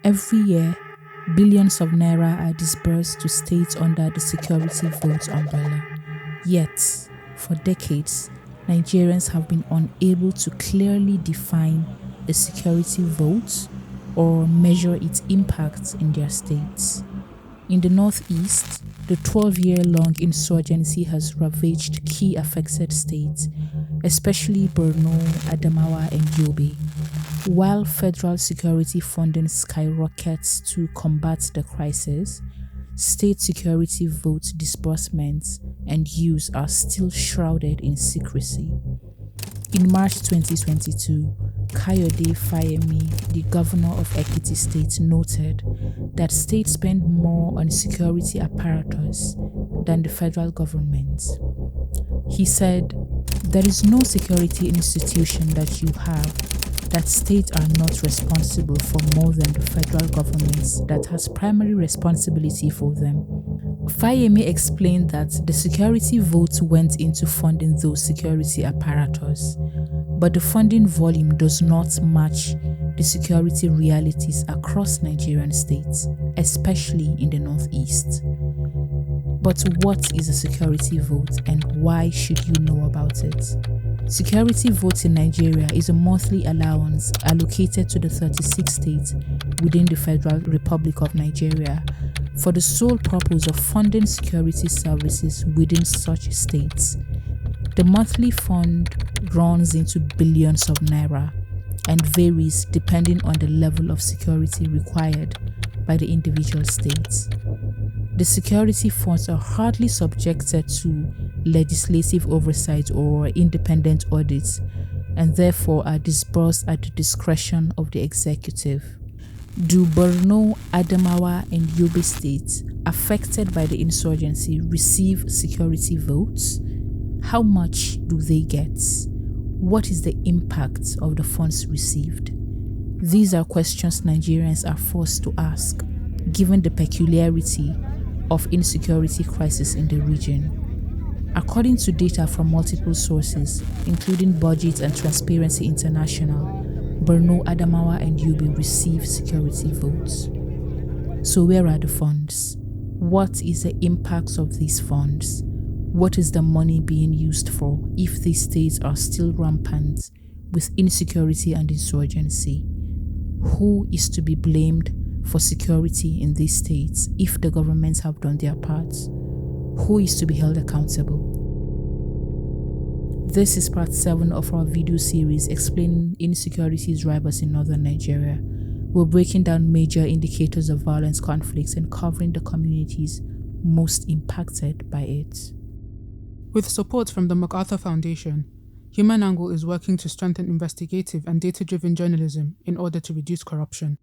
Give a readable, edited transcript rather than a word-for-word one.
Every year, billions of naira are disbursed to states under the security vote umbrella. Yet, for decades, Nigerians have been unable to clearly define a security vote or measure its impact in their states. In the northeast, the 12-year-long insurgency has ravaged key affected states, especially Borno, Adamawa, and Yobe. While federal security funding skyrockets to combat the crisis, state security vote disbursements and use are still shrouded in secrecy. In March 2022, Kayode Fayemi, the governor of Ekiti State, noted that states spend more on security apparatus than the federal government. He said, "There is no security institution that you have that states are not responsible for more than the federal government that has primary responsibility for them." Fayemi explained that the security vote went into funding those security apparatus, but the funding volume does not match the security realities across Nigerian states, especially in the northeast. But what is a security vote and why should you know about it? Security votes in Nigeria is a monthly allowance allocated to the 36 states within the Federal Republic of Nigeria for the sole purpose of funding security services within such states. The monthly fund runs into billions of naira and varies depending on the level of security required by the individual states. The security funds are hardly subjected to legislative oversight or independent audits, and therefore are disbursed at the discretion of the executive. Do Borno, Adamawa, and Yobe states affected by the insurgency receive security votes? How much do they get? What is the impact of the funds received? These are questions Nigerians are forced to ask, given the peculiarity of insecurity crisis in the region. According to data from multiple sources, including Budget and Transparency International, Borno, Adamawa, and Yobe receive security votes. So where are the funds? What is the impact of these funds? What is the money being used for if these states are still rampant with insecurity and insurgency? Who is to be blamed for security in these states if the governments have done their part? Who is to be held accountable? This is part 7 of our video series explaining insecurity drivers in northern Nigeria. We're breaking down major indicators of violence conflicts and covering the communities most impacted by it. With support from the MacArthur Foundation, Human Angle is working to strengthen investigative and data-driven journalism in order to reduce corruption.